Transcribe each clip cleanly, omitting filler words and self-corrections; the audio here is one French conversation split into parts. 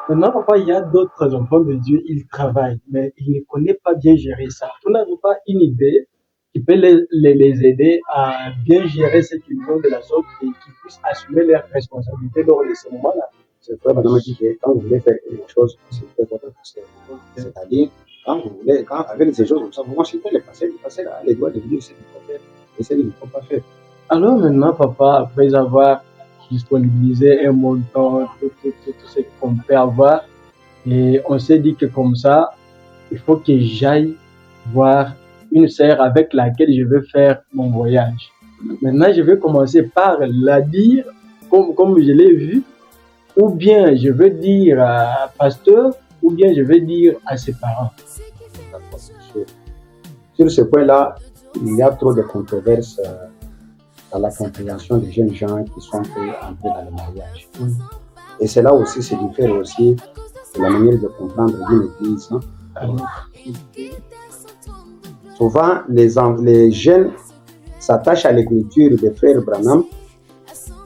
Maintenant, papa, il y a d'autres enfants de Dieu, ils travaillent, mais ils ne connaissent pas bien gérer ça. Vous n'avez pas une idée qui peut les aider à bien gérer ce qu'ils ont de la sorte et qu'ils puissent assumer leurs responsabilités lors de ce moment-là. C'est vrai, madame dit que quand vous voulez faire quelque chose, consultez votre pasteur. C'est-à-dire, quand vous voulez, quand avec ces choses comme ça, vous consultez le pasteur là, les doigts de Dieu, c'est ce qu'il faut faire, et c'est ce qu'il ne faut pas faire. Alors maintenant, papa, après avoir disponibilisé un montant, tout ce qu'on peut avoir, et on s'est dit que comme ça, il faut que j'aille voir une sœur avec laquelle je vais faire mon voyage. Maintenant, je vais commencer par la dire, comme je l'ai vu, ou bien je vais dire à pasteur, ou bien je vais dire à ses parents. Sur ce point-là, il y a trop de controverses dans la compréhension des jeunes gens qui sont entrés dans le mariage. Oui. Et c'est là aussi, c'est diffère aussi de la manière de comprendre d'une église. Hein. Souvent, les jeunes s'attachent à l'écriture de frère Branham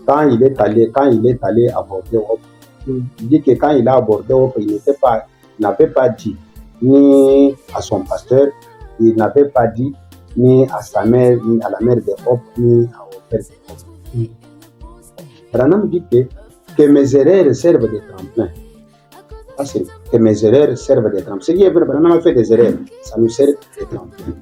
quand il est allé aborder Hope. Il dit que quand il a abordé Hope, il n'avait pas dit ni à son pasteur, il n'avait pas dit ni à sa mère, ni à la mère de Hope, ni au père de Hope. Branham dit que mes erreurs servent de tremplin. Que mes erreurs servent de tremplin. Ce qui est vrai, Branham a fait des erreurs, ça nous sert de tremplin.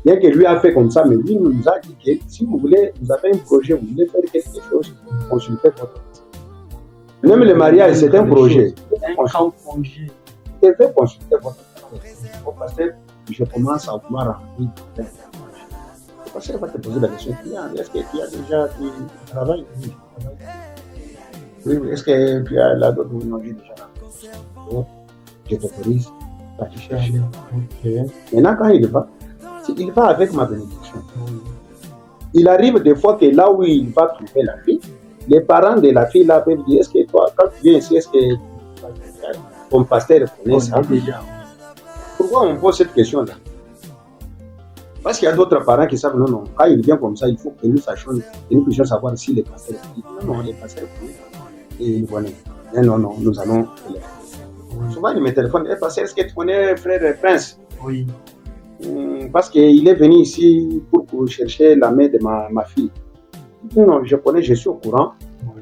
Bien que lui a fait comme ça, mais lui nous a dit que si vous voulez, vous avez un projet, vous voulez faire quelque chose, consultez votre pasteur. Même le mariage, c'est un projet. Un grand projet. Vous devez consulter votre pasteur. Je commence à vouloir remplir le pasteur va te poser la question, est-ce que tu as déjà du travail? Oui, est-ce que tu as la dot? Non, j'ai déjà la dot. Je t'autorise à te chercher. Maintenant, quand il va avec ma bénédiction. Il arrive des fois que là où il va trouver la fille, les parents de la fille là peuvent dire, est-ce que toi, quand tu viens ici, est-ce que ton pasteur connaît ça? Pourquoi on pose cette question-là? Parce qu'il y a d'autres parents qui savent, non, quand il vient comme ça, il faut que nous sachions, que nous puissions savoir si les pasteurs connaissent. Non, les pasteurs connaissent. Et ils connaissent. Non, nous allons les faire. Souvent, il me téléphone, pasteur, est-ce que tu connais frère Prince? Oui. Parce qu'il est venu ici pour chercher la main de ma fille. Non, je connais, je suis au courant.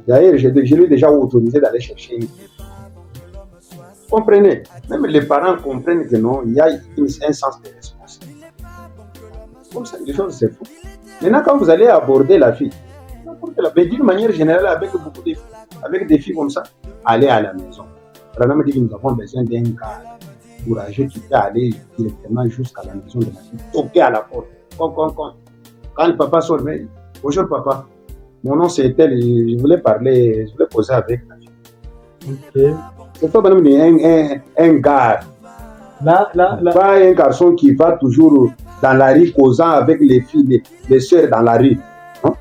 D'ailleurs, je lui ai déjà autorisé d'aller chercher une fille. Comprenez, même les parents comprennent que non, il y a un sens de responsabilité. Comme ça, les choses, c'est fou. Maintenant, quand vous allez aborder la fille, mais d'une manière générale, avec beaucoup de filles, avec des filles comme ça, allez à la maison. Branham dit que nous avons besoin d'un gars courageux qui peut aller directement jusqu'à la maison de la fille, toquer à la porte. Quand le papa sort, mais bonjour papa, mon nom c'est tel, je voulais poser avec la fille. Okay. C'est pas un gars. Là. Pas un garçon qui va toujours dans la rue causant avec les filles, les sœurs dans la rue. Hein?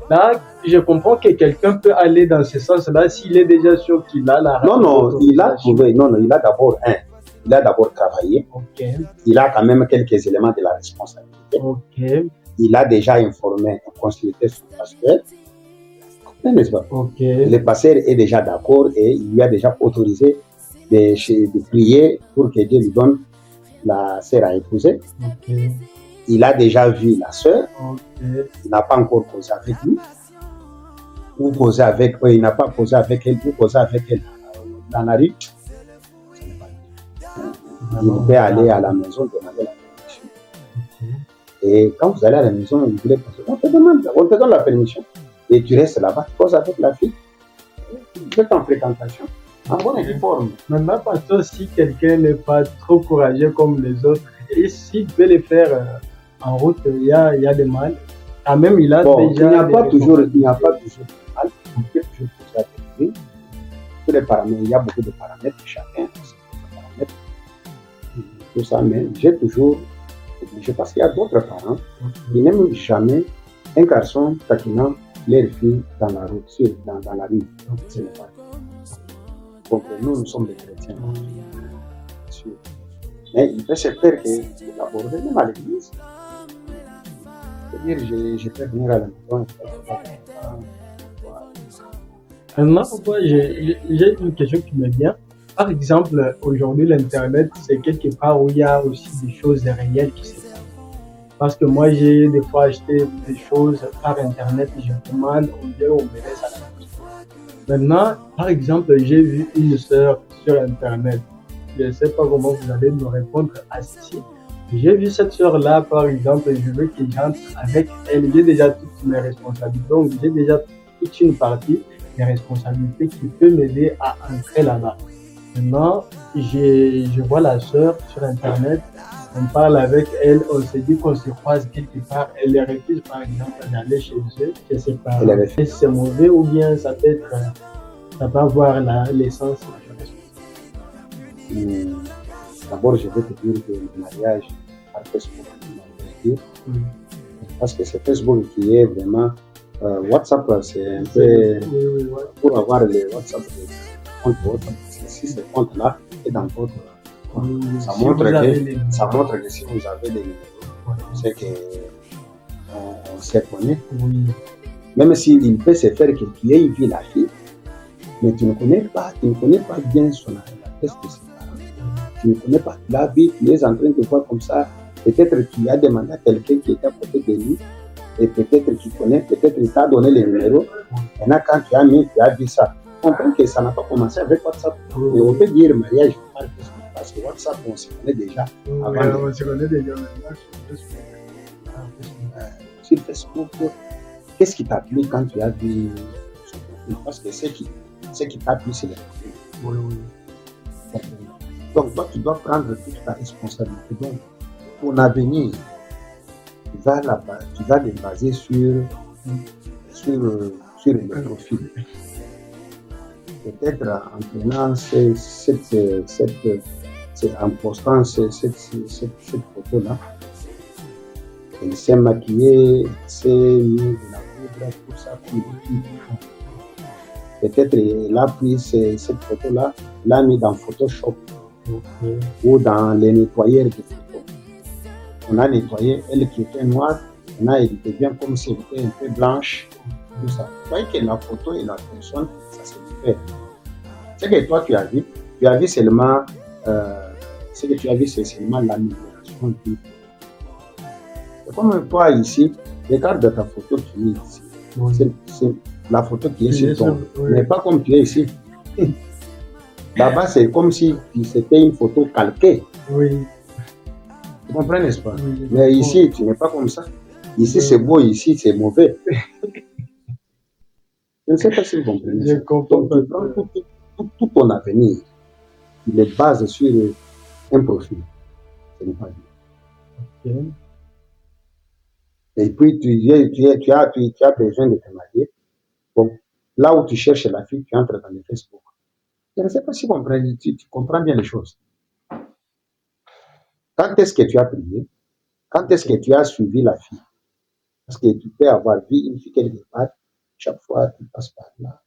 Là, je comprends que quelqu'un peut aller dans ce sens-là s'il est déjà sûr qu'il a la. Non, il a trouvé. Non, il a d'abord travaillé. Okay. Il a quand même quelques éléments de la responsabilité. Okay. Il a déjà informé, consulté son pasteur. N'est-ce pas? Okay. Le pasteur est déjà d'accord et il lui a déjà autorisé de prier pour que Dieu lui donne la sœur à épouser. Okay. Il a déjà vu la sœur. Okay. Il n'a pas encore causé avec lui. Il n'a pas posé avec elle, ou causé avec elle dans la rue. Il peut aller à la maison demander la permission. Et quand vous allez à la maison, vous voulez poser, on te donne la permission. Et tu restes là-bas, tu poses avec la fille. Vous êtes en fréquentation, en bonne et due forme. Maintenant, pasteur, si quelqu'un n'est pas trop courageux comme les autres, et s'il peut le faire en route, il y a des mal. Quand même, il a déjà. Il n'y a pas toujours de mal. On peut toujours poser avec lui. Tous les paramètres, il y a beaucoup de paramètres, chacun tout ça, mais j'ai toujours obligé, parce qu'il y a d'autres parents qui n'aiment jamais un garçon taquinant leur fille dans la route, dans la rue. Donc, ce n'est pas. Donc, nous sommes des chrétiens. Mais il peut se faire que d'aborder même à l'église. C'est-à-dire, je peux venir à la maison, Maintenant, pourquoi j'ai une question qui me vient. Par exemple, aujourd'hui, l'Internet, c'est quelque part où il y a aussi des choses réelles qui se passent. Parce que moi, j'ai des fois acheté des choses par Internet, je demande, on vient, on me laisse à la poste. Maintenant, par exemple, j'ai vu une sœur sur Internet. Je ne sais pas comment vous allez me répondre à ceci. J'ai vu cette sœur-là, par exemple, je veux qu'il j'entre avec elle. J'ai déjà toutes mes responsabilités. Donc, j'ai déjà toute une partie des responsabilités qui peut m'aider à entrer là-bas. Maintenant, je vois la sœur sur Internet. On parle avec elle, on se dit qu'on se croise quelque part. Elle refuse, par exemple, d'aller chez eux, chez ses parents. C'est mauvais ou bien ça peut être, ça peut avoir l'essence de la responsabilité. D'abord, je vais te dire que le mariage par Facebook, parce que c'est Facebook qui est vraiment. WhatsApp, c'est un peu. Oui. Pour avoir les WhatsApp, compte WhatsApp, si ce compte-là est dans votre. Ça montre que si vous avez des numéros, c'est qu'on se connaît. Oui. Même s'il peut se faire que tu aies vu la fille, mais tu ne connais pas bien son adresse de ses parents. Tu ne connais pas la vie, tu es en train de voir comme ça. Peut-être qu'il a demandé à quelqu'un qui est à côté de lui, et peut-être qu'il connaît, peut-être qu'il t'a donné les numéros. Maintenant, quand tu as vu ça, comprends que ça n'a pas commencé avec WhatsApp. Mais on peut dire mariage par Facebook. Parce que WhatsApp, on se connaît déjà. On se connaît déjà sur Facebook, qu'est-ce qui t'a plu quand tu as vu son profil? Parce que ce qui t'a plu, c'est le profil. Oui. Donc, toi, tu dois prendre toute ta responsabilité. Donc, ton avenir, tu vas le baser sur le profil. Peut-être en prenant en postant cette photo-là, elle s'est maquillée, elle s'est mis de la poudre, tout ça. Peut-être elle a pris cette photo-là, l'a mis dans Photoshop ou dans les nettoyeurs de photos. On a nettoyé, elle qui était noire, elle devient comme si elle était un peu blanche, tout ça. Vous voyez que la photo et la personne, ça se diffère. Ce que toi tu as vu seulement, ce que tu as vu, c'est seulement l'amélioration du. C'est comme toi ici, regarde ta photo qui est ici. Oui. C'est la photo qui est sur ton. Mais pas comme tu es ici. Là-bas, c'est comme si c'était une photo calquée. Oui. Tu comprends, n'est-ce pas? Oui. Mais ici, tu n'es pas comme ça. Ici, c'est beau, ici, c'est mauvais. Je ne sais pas si vous comprenez. Je comprends. Donc, tu prends tout ton avenir, tu le bases sur un profil. Ce n'est pas bien. Okay. Et puis, tu as besoin de te marier. Bon, là où tu cherches la fille, tu entres dans le Facebook. Je ne sais pas si tu comprends bien les choses. Quand est-ce que tu as prié? Quand est-ce que tu as suivi la fille? Parce que tu peux avoir vu une fille quelque part, chaque fois tu passes par là.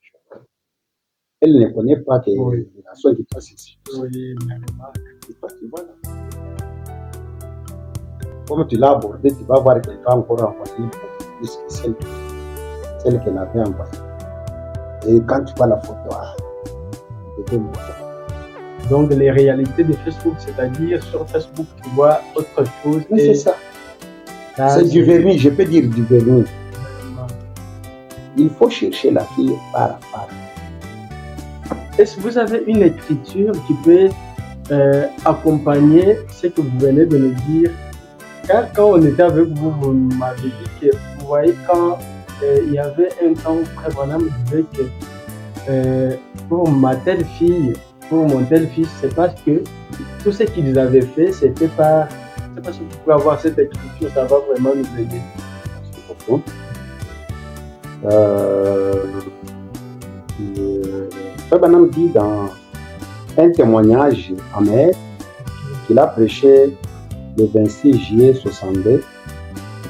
Elle ne connaît pas que la soeur qui passe ici. Oui, et toi, tu vois là. Comme tu l'as abordé, tu vas voir qu'elle va encore envoyer plus que celle qu'elle avait envoyée. Et quand tu vois la photo, donc les réalités de Facebook, c'est-à-dire sur Facebook, tu vois autre chose. Mais c'est ça. C'est du vernis, je peux dire du vernis. Il faut chercher la fille par à part. Est-ce que vous avez une écriture qui peut accompagner ce que vous venez de nous dire? Car quand on était avec vous, vous m'avez dit que vous voyez quand il y avait un temps où Frère Branham disait que pour ma telle fille, pour mon tel fils, c'est parce que tout ce qu'ils avaient fait, c'était pas. C'est parce que vous pouvez avoir cette écriture, ça va vraiment nous aider. Frère Branham dit dans un témoignage en mer qu'il a prêché le 26 juillet 62,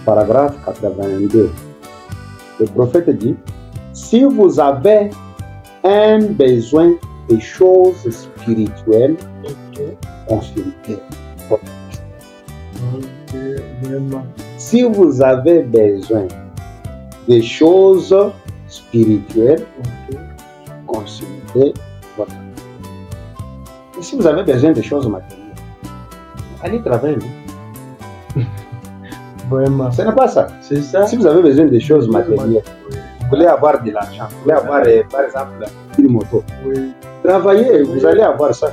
paragraphe 82. Le prophète dit: si vous avez un besoin de choses spirituelles, consultez. Si vous avez besoin de choses spirituelles, consulter votre avocat. Et si vous avez besoin de choses matérielles, allez travailler. Vraiment. Ce n'est pas ça. C'est ça. Si vous avez besoin de choses matérielles, vous voulez avoir de l'argent, vous voulez avoir, par exemple, une moto, Oui. travaillez, vous allez avoir ça.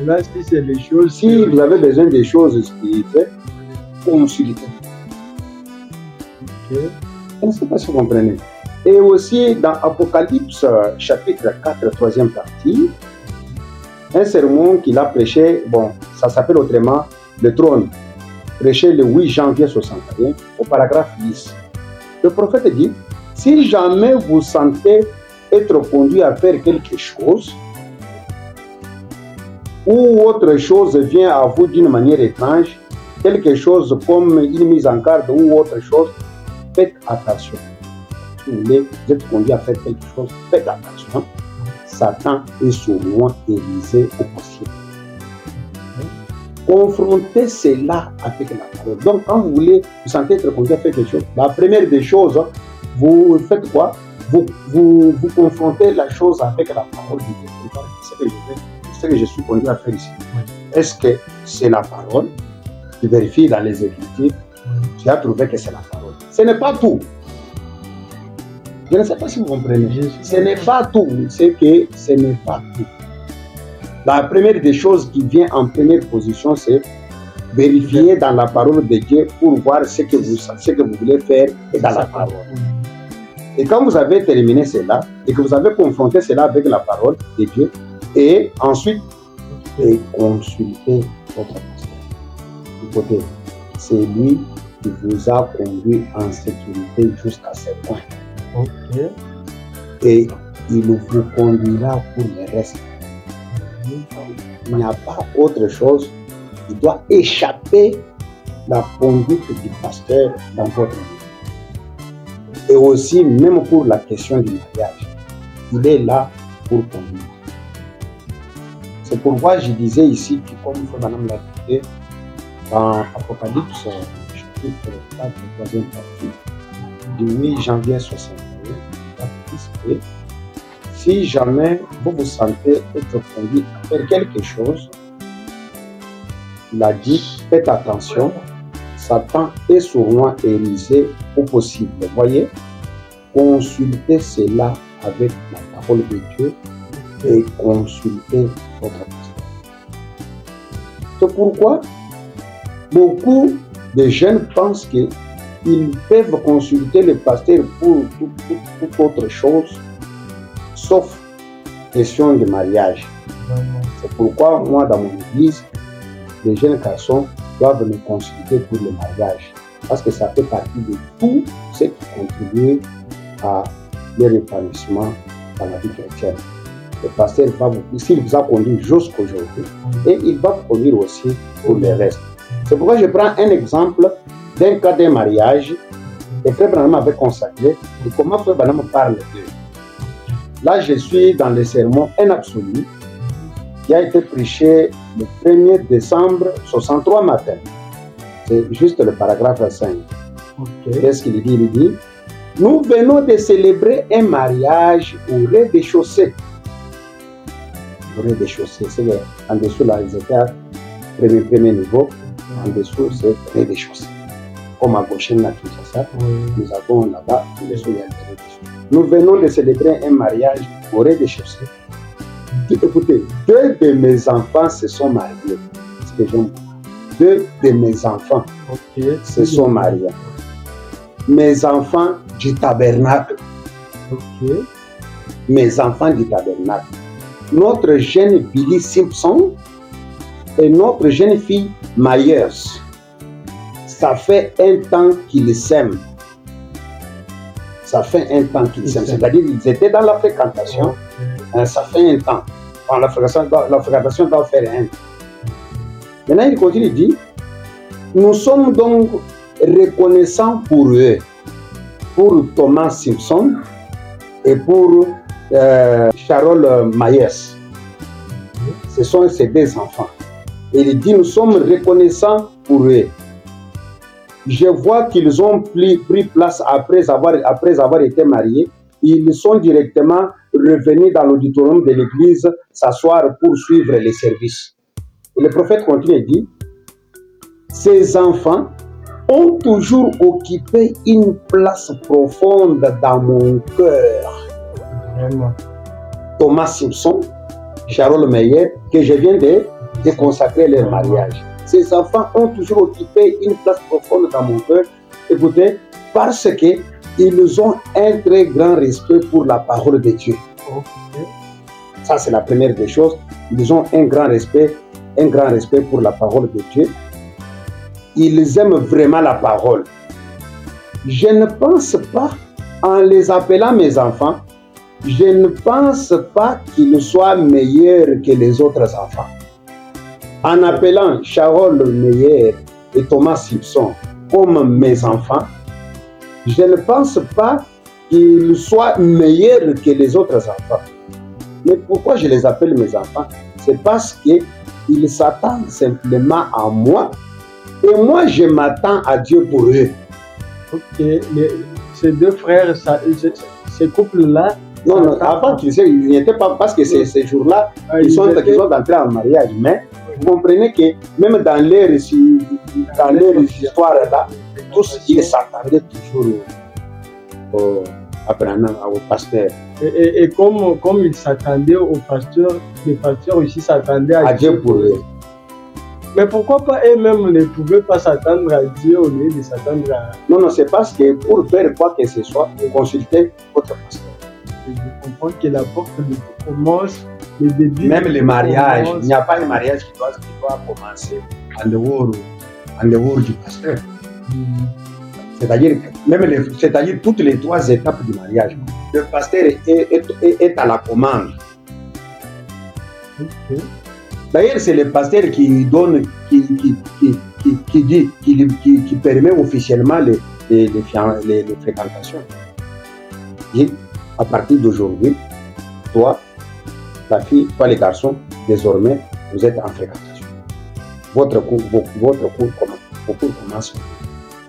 Là, si c'est les choses. Si vous avez besoin des choses spirituelles, consultez. Ok. Je ne sais pas si vous comprenez. Et aussi, dans Apocalypse, chapitre 4, troisième partie, un sermon qu'il a prêché, bon, ça s'appelle autrement le trône, prêché le 8 janvier 61, au paragraphe 10. Le prophète dit, si jamais vous sentez être conduit à faire quelque chose, ou autre chose vient à vous d'une manière étrange, quelque chose comme une mise en garde ou autre chose, faites attention. Si vous voulez, vous êtes conduit à faire quelque chose, faites attention. Satan est sournois et risé au possible. Confrontez cela avec la parole. Donc, quand vous voulez vous sentez être conduit à faire quelque chose, la première des choses, vous faites quoi? Vous confrontez la chose avec la parole de Dieu. Ce que je suis conduit à faire ici. Est-ce que c'est la parole? Tu vérifies dans les Écritures, tu as trouvé que c'est la parole. Ce n'est pas tout. Je ne sais pas si vous comprenez. Ce n'est pas tout. C'est que ce n'est pas tout. La première des choses qui vient en première position, c'est vérifier dans la parole de Dieu pour voir ce que vous voulez faire dans la parole. Et quand vous avez terminé cela et que vous avez confronté cela avec la parole de Dieu, et ensuite, consultez votre pasteur. Écoutez, c'est lui qui vous a conduit en sécurité jusqu'à ce point. Ok. Et il vous conduira pour le reste. Il n'y a pas autre chose qui doit échapper la conduite du pasteur dans votre vie. Et aussi, même pour la question du mariage, il est là pour conduire. C'est pourquoi je disais ici que, comme Madame l'a dit, dans Apocalypse, chapitre 4, troisième partie, du 8 janvier 61, si jamais vous vous sentez être conduit à faire quelque chose, il a dit, faites attention, Satan est sournois et risé au possible. Voyez, consultez cela avec la parole de Dieu et consultez votre pasteur. C'est pourquoi beaucoup de jeunes pensent qu'ils peuvent consulter le pasteur pour toute autre chose, sauf question de mariage. C'est pourquoi moi, dans mon église, les jeunes garçons doivent me consulter pour le mariage, parce que ça fait partie de tout ce qui contribue à leur épanouissement dans la vie chrétienne. Le pasteur va vous, s'il vous a conduit jusqu'aujourd'hui, et il va vous conduire aussi pour le reste. C'est pourquoi je prends un exemple d'un cas d'un mariage, et Frère Branham avait consacré, et comment Frère Branham parle d'eux. Là, je suis dans le sermon Un absolu, qui a été prêché le 1er décembre 63 matin. C'est juste le paragraphe 5. Okay. Qu'est-ce qu'il dit? Il dit, nous venons de célébrer un mariage au rez-de-chaussée. Au rez-de-chaussée, c'est en dessous là, ils étaient à premier niveau. En dessous, c'est rez-de-chaussée. Comme à gauche, nous avons là-bas, en dessous, il y a le rez-de-chaussée. Nous venons de célébrer un mariage au rez-de-chaussée. Écoutez, 2 de mes enfants se sont mariés. C'est que j'aime. 2 de mes enfants se sont mariés. Mes enfants du tabernacle. Mes enfants du tabernacle. Notre jeune Billy Simpson et notre jeune fille Myers. Ça fait un temps qu'ils s'aiment. Ça fait un temps qu'ils s'aiment. C'est-à-dire qu'ils étaient dans la fréquentation. Ça fait un temps. La fréquentation doit faire un temps. Maintenant, il continue, il dit, nous sommes donc reconnaissants pour eux, pour Thomas Simpson et pour Charles Myers. Ce sont ces 2 enfants. Et il dit, nous sommes reconnaissants pour eux. Je vois qu'ils ont pris place après avoir été mariés. Ils sont directement revenir dans l'auditorium de l'église, s'asseoir pour suivre les services. Et le prophète continue et dit, ces enfants ont toujours occupé une place profonde dans mon cœur. Vraiment. Thomas Simpson, Charles Meyer, que je viens de consacrer leur mariage. Ces enfants ont toujours occupé une place profonde dans mon cœur. Écoutez, parce qu'ils ont un très grand respect pour la parole de Dieu. Okay. Ça, c'est la première des choses. Ils ont un grand respect pour la parole de Dieu. Ils aiment vraiment la parole. Je ne pense pas, en les appelant mes enfants, je ne pense pas qu'ils soient meilleurs que les autres enfants. En appelant Charles Meyer et Thomas Simpson comme mes enfants, je ne pense pas qu'ils soient meilleurs que les autres enfants. Mais pourquoi je les appelle mes enfants? C'est parce qu'ils s'attendent simplement à moi et moi je m'attends à Dieu pour eux. Ok, ces deux frères, ces couples-là. Non, avant, tu sais, ils n'étaient pas, parce que ces jours-là, ils sont entrés en mariage. Mais vous comprenez que même dans leur histoire-là, tous ils s'attendaient toujours au pasteur. Et comme ils s'attendaient au pasteur, les pasteurs aussi s'attendaient à Dieu pour eux. Mais pourquoi pas eux-mêmes ne pouvaient pas s'attendre à Dieu au lieu de s'attendre à... Non, c'est parce que pour faire quoi que ce soit, consultez votre pasteur. Je comprends que la porte commence, le début... Même les mariages, il n'y a pas de mariage qui doit commencer en dehors du pasteur. C'est-à-dire toutes les 3 étapes du mariage. Le pasteur est à la commande. Okay. D'ailleurs, c'est le pasteur qui donne, qui permet officiellement les fréquentations. Et à partir d'aujourd'hui, toi, la fille, toi les garçons, désormais, vous êtes en fréquentation. Votre cours commence.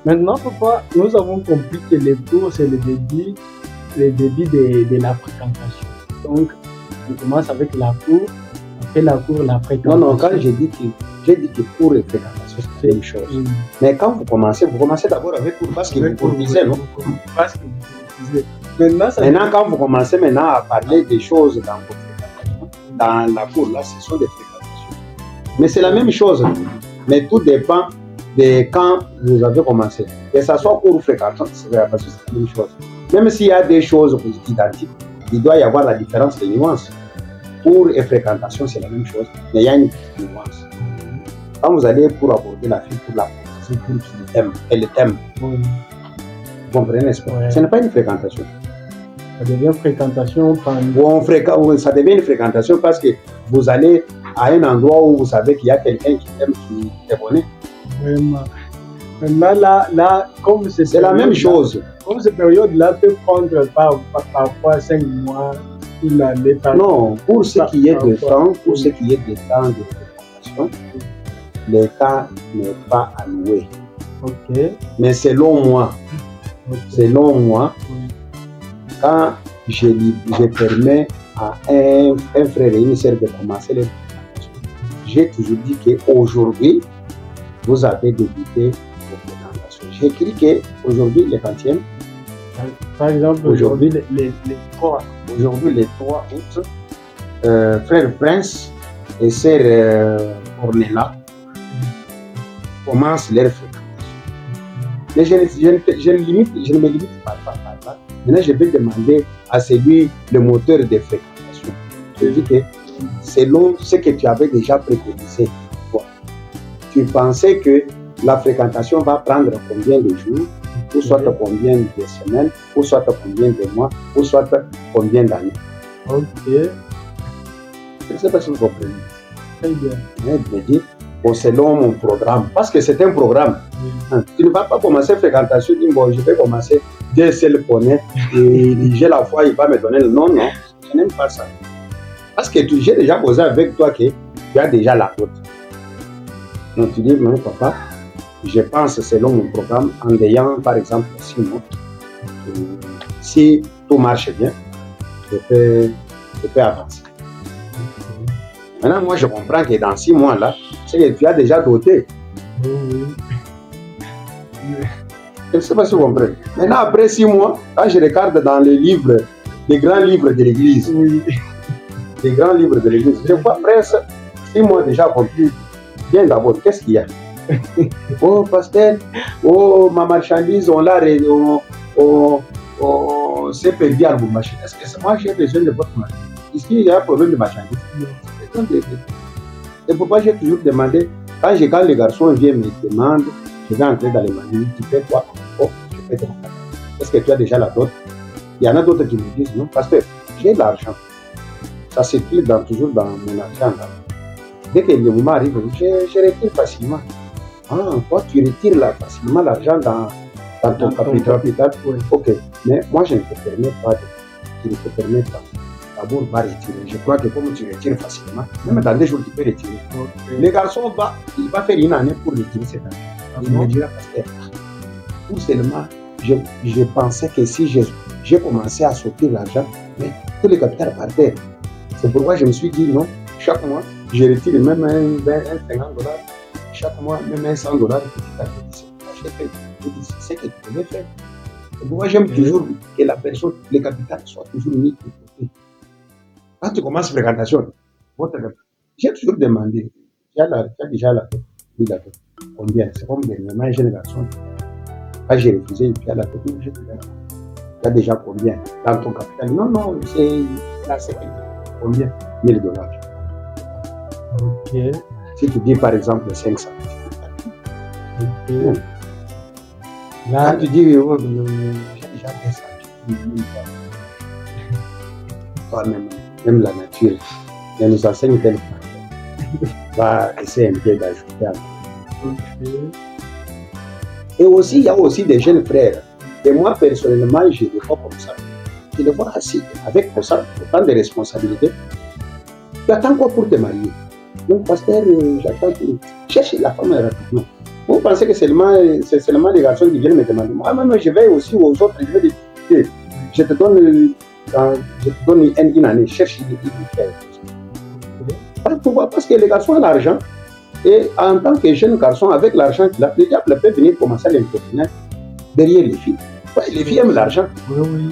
Maintenant, papa, nous avons compris que les cours, c'est le début de la fréquentation. Donc, on commence avec la cour. Après la cour, la fréquentation. Non, quand j'ai dit que cours et fréquentation, c'est la même chose. Mais quand vous commencez d'abord avec cours parce que vous courtisez, non? Parce que vous courtisez. Maintenant, quand vous commencez à parler des choses dans vos fréquentations, dans la cour, là, ce sont des fréquentations. Mais c'est la même chose. Mais tout dépend de quand vous avez commencé. Que ce soit cours ou fréquentation, c'est la même chose. Même s'il y a des choses identiques, il doit y avoir la différence de nuances. Cours et fréquentation, c'est la même chose, mais il y a une nuance. Quand vous allez pour aborder la fille pour la c'est pour qu'il aime, elle t'aime. Vous comprenez, n'est-ce pas? Ce n'est pas une fréquentation. Ça devient fréquentation pendant... Ça devient une fréquentation parce que vous allez à un endroit où vous savez qu'il y a quelqu'un qui t'aime, qui t'abonne. Vraiment. Maintenant, là, comme c'est la même chose. Comme cette période-là peut prendre parfois 5 mois. Non, pour ce qui est de temps, de fréquentation, le temps n'est pas alloué. Okay. Mais selon moi, quand je permets à un frère et une sœur de commencer les fréquentations, j'ai toujours dit qu'aujourd'hui, vous avez débuté vos fréquentations. J'ai écrit qu'aujourd'hui, les 20e, par exemple, aujourd'hui, les 3. Aujourd'hui, les 3 août, frère Prince et sœur Ornella commencent leur fréquentation. Mais je ne me limite pas là. Maintenant, je vais demander à celui, le moteur de fréquentation. Je dis que selon ce que tu avais déjà préconisé, tu pensais que la fréquentation va prendre combien de jours, ou soit combien de semaines, ou soit combien de mois, ou soit combien d'années. Ok. Je ne sais pas si vous comprenez. Très bien. Je dis, selon mon programme, parce que c'est un programme. Tu ne vas pas commencer fréquentation, dis bon, je vais commencer, Dieu seul connaît, et j'ai la foi, il va me donner le nom. Non, je n'aime pas ça. Parce que j'ai déjà posé avec toi que tu as déjà la route. Donc tu dis, non, papa, je pense selon mon programme, en ayant par exemple 6 mois, si tout marche bien, peux avancer. Maintenant, moi, je comprends que dans 6 mois, là, c'est que tu as déjà doté. Je ne sais pas si vous comprenez. Maintenant, après 6 mois, quand je regarde dans les livres, les grands livres de l'Église, les grands livres de l'Église, je vois presque 6 mois déjà accomplis. Bien d'abord, qu'est-ce qu'il y a? Oh, pasteur, oh, ma marchandise, on l'a s'est perdu à votre machine. Est-ce que moi j'ai besoin de votre machine? Ici, il y a un problème de marchandise. C'est pourquoi j'ai toujours demandé, quand les garçons viennent me demander, je vais entrer dans les manuels, tu fais quoi? Oh, je fais ton cas. Est-ce que tu as déjà la dot? Il y en a d'autres qui me disent, non, pasteur, j'ai de l'argent. Ça circule toujours dans mon argent. Là. Dès que le moment arrive, je retire facilement. Ah, toi, tu retires là, facilement l'argent dans ton capital. Oui. Ok, mais moi, je ne te permets pas. Je ne te permets pas. D'abord, va retirer. Je crois que comme tu retires facilement, même dans 2 jours, tu peux retirer. Okay. Le garçon il va faire une année pour retirer cet argent. Il me dira, parce que tout seulement, je pensais que si j'ai commencé à sortir l'argent, mais tout le capital partait. C'est pourquoi je me suis dit, non, chaque mois, je retire même un $50. Chaque mois, même un $100 petit à petit. C'est ce que tu devais faire. Moi, j'aime toujours que la personne, le capital soit toujours mis de côté. Quand tu commences la fréquentation, j'ai toujours demandé, tu as déjà la tête, oui, la tête. Combien? C'est comme dernièrement, un jeune garçon. Quand j'ai refusé, tu as la tête, j'ai dit, tu as déjà combien dans ton capital? Non, c'est là, c'est combien? $1000. Ok. Si tu dis par exemple 500. Ok. Là, quand tu dis, oh, j'ai déjà fait ça. Toi-même, la nature, elle nous enseigne tel point. Va essayer un peu d'ajouter à Ok. Et aussi, il y a aussi des jeunes frères. Et moi, personnellement, je les vois comme ça. Je les vois assis, avec autant de responsabilités. Tu attends quoi pour te marier? Donc, pasteur, j'attends que chercher la femme rapidement. Vous pensez que c'est seulement les garçons qui viennent me demander. Moi-même, je vais aussi aux autres, je vais dire, je te donne une année, cherche une frère. Pourquoi? Parce que les garçons ont l'argent. Et en tant que jeune garçon, avec l'argent qu'il a, le diable peut venir commencer à l'impressionner derrière les filles. Ouais, les filles aiment l'argent. Oui.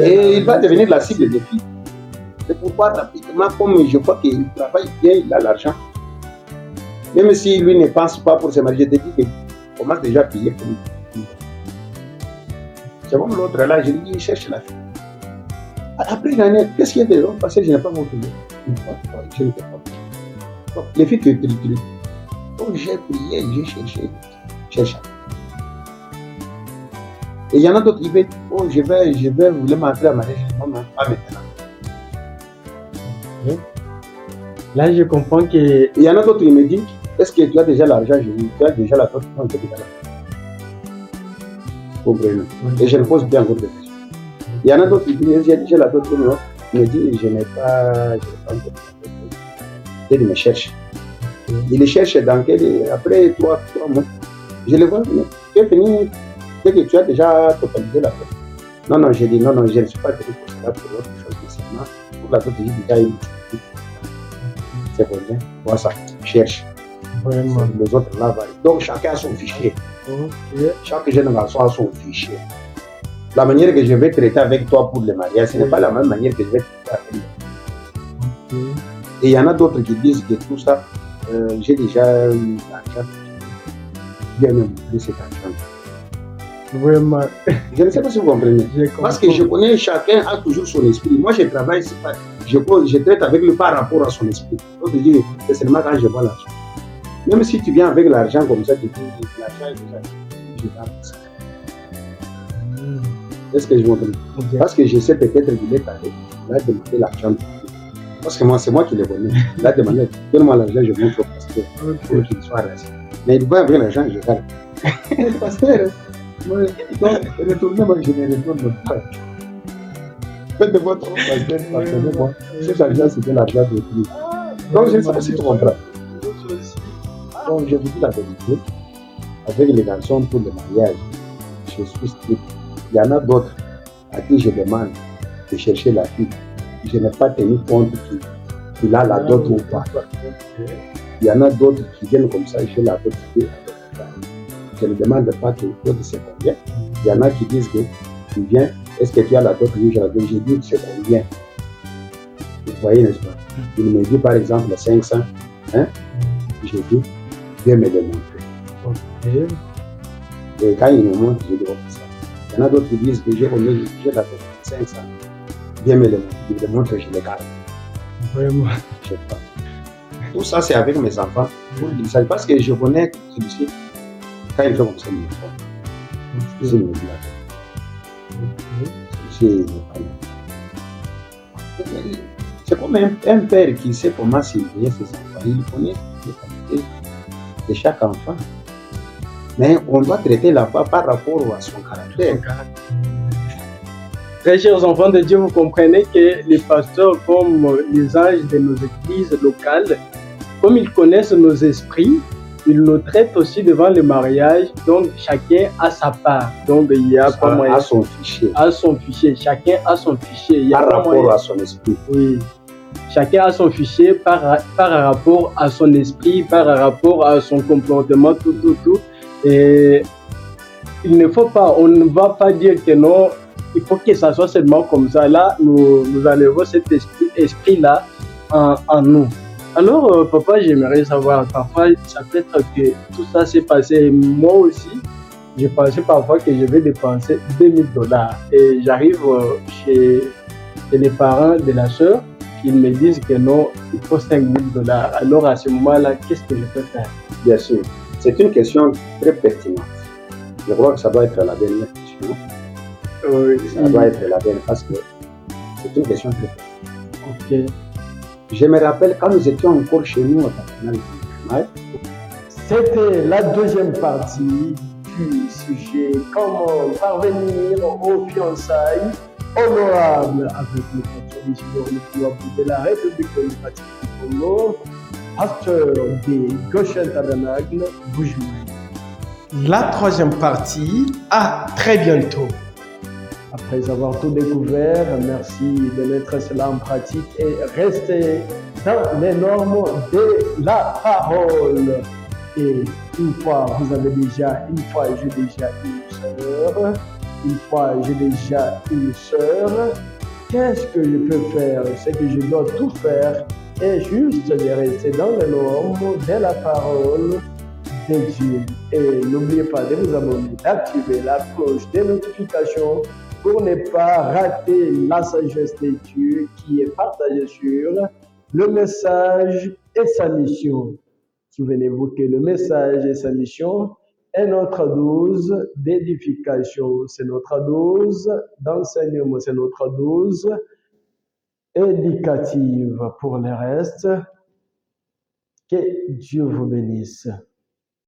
Et il va devenir la cible des filles. C'est pourquoi rapidement, comme je vois qu'il travaille bien, il a l'argent. Même si lui ne pense pas pour se marier, je te dis qu'il commence déjà à payer pour lui. C'est comme l'autre là, je lui dis, il cherche la fille. Après une année, qu'est-ce qu'il y a de l'autre? Parce que je n'ai pas mon fille. Je ne peux pas. Les filles qui utilisent. Oh, j'ai prié, j'ai cherché. Et il y en a d'autres qui disent, oh, je vais vouloir m'entrer à mariage. Non, pas maintenant. Là, je comprends que. Et il y en a d'autres qui me disent, est-ce que tu as déjà l'argent? Je dis, tu as déjà la porte? Non, tu as déjà l'argent. Vous comprenez? Et je ne pose bien encore de questions. Il y en a d'autres qui disent, j'ai déjà la porte? Non. Il me dit, je n'ai pas encore. Il me cherche. Il les cherche après 3 mois. Je le vois venir. Tu es venu dès que tu as déjà totalisé la porte. Non, j'ai dit, non, je ne suis pas venu pour cela, pour autre chose, mais seulement pour la porte, j'ai dit, déjà, c'est bon, voilà ça, cherche. Vraiment. Les autres là, donc chacun a son fichier. Okay. Chaque jeune garçon a son fichier. La manière que je vais traiter avec toi pour le mariage, ce n'est pas la même manière que je vais traiter avec toi. Et il y en a d'autres qui disent que tout ça, j'ai déjà l'argent. Bien me montrer cet argent. Vraiment. Je ne sais pas si vous comprenez. Parce que je connais, chacun a toujours son esprit. Moi, je travaille, je traite avec lui par rapport à son esprit. Donc, je dis, c'est seulement quand je vois l'argent. Même si tu viens avec l'argent comme ça, tu dis, l'argent est déjà, je vais ça. Est-ce que je m'entends? Parce que je sais peut-être qu'il est allé, il a demandé l'argent. Parce que moi, c'est moi qui l'ai donné. Il a demandé, donne-moi l'argent, je montre au pasteur pour qu'il soit resté. Mais il va avec l'argent, je garde. Le pasteur, retournez-moi, je me retourne pas. Faites de votre pasteur, pardonnez-moi. Cet argent, c'était l'argent de Dieu. Donc, je ne sais pas si tu comprends. Donc, je vous dis la vérité. Avec les garçons pour le mariage, je suis strict. Il y en a d'autres à qui je demande de chercher la fille. Je n'ai pas tenu compte qu'il a la dot ou pas. Il y en a d'autres qui viennent comme ça, j'ai la dot. Je ne demande pas que dot c'est combien. Il y en a qui disent que tu viens, est-ce que tu as la dot? Oui, j'ai la dot. J'ai dit c'est combien. Vous voyez, n'est-ce pas? Il me dit par exemple 500. Hein? J'ai dit, viens me le montrer. Et quand il me montre, je dis, oh, ça. Il y en a d'autres qui disent que j'ai la dot 500. Viens me le montrer. Il me montre, je le garde. Vraiment. Je sais pas. Tout ça, c'est avec mes enfants. Parce que je connais celui-ci. Quand il fait comme ça, il me fait. Celui-ci me dit celui-ci c'est comme un père qui sait comment surveiller ses enfants. Il connaît les qualités de chaque enfant. Mais on doit traiter l'enfant par rapport à son caractère. Très chers enfants de Dieu, vous comprenez que les pasteurs, comme les anges de nos églises locales, comme ils connaissent nos esprits, ils nous traitent aussi devant le mariage. Donc, chacun a sa part. Donc, il y a pas moyen. À son fichier. À son fichier. Chacun a son fichier. Il y a par rapport moyen. À son esprit. Oui. Chacun a son fichier par rapport à son esprit, par rapport à son comportement, tout. Et il ne faut pas, on ne va pas dire que non, il faut que ça soit seulement comme ça. Là, nous enlevons cet esprit-là en nous. Alors, papa, j'aimerais savoir, parfois, ça peut être que tout ça s'est passé. Moi aussi, j'ai pensé parfois que je vais dépenser $2000. Et j'arrive chez les parents de la sœur, ils me disent que non, il faut $5000. Alors, à ce moment-là, qu'est-ce que je peux faire? Bien sûr, c'est une question très pertinente. Je crois que ça doit être la dernière question. Ça doit être la dernière parce que c'est une question très pertinente. Ok. Je me rappelle quand nous étions encore chez nous au Tatana, c'était la deuxième partie du sujet comment parvenir aux fiançailles honorables avec le pasteur missionnaire le pouvoir de la République démocratique du Congo, pasteur de Goshen Tabernacle, Bujumbura. La troisième partie, à très bientôt. Après avoir tout découvert, merci de mettre cela en pratique et rester dans les normes de la parole. Et une fois j'ai déjà une sœur, qu'est-ce que je peux faire? C'est que je dois tout faire et juste de rester dans les normes de la parole de Dieu. Et n'oubliez pas de vous abonner, d'activer la cloche de notification pour ne pas rater la sagesse de Dieu qui est partagée sur le message et sa mission. Souvenez-vous que le message et sa mission est notre dose d'édification, c'est notre dose d'enseignement, c'est notre dose éducative. Pour le reste, que Dieu vous bénisse.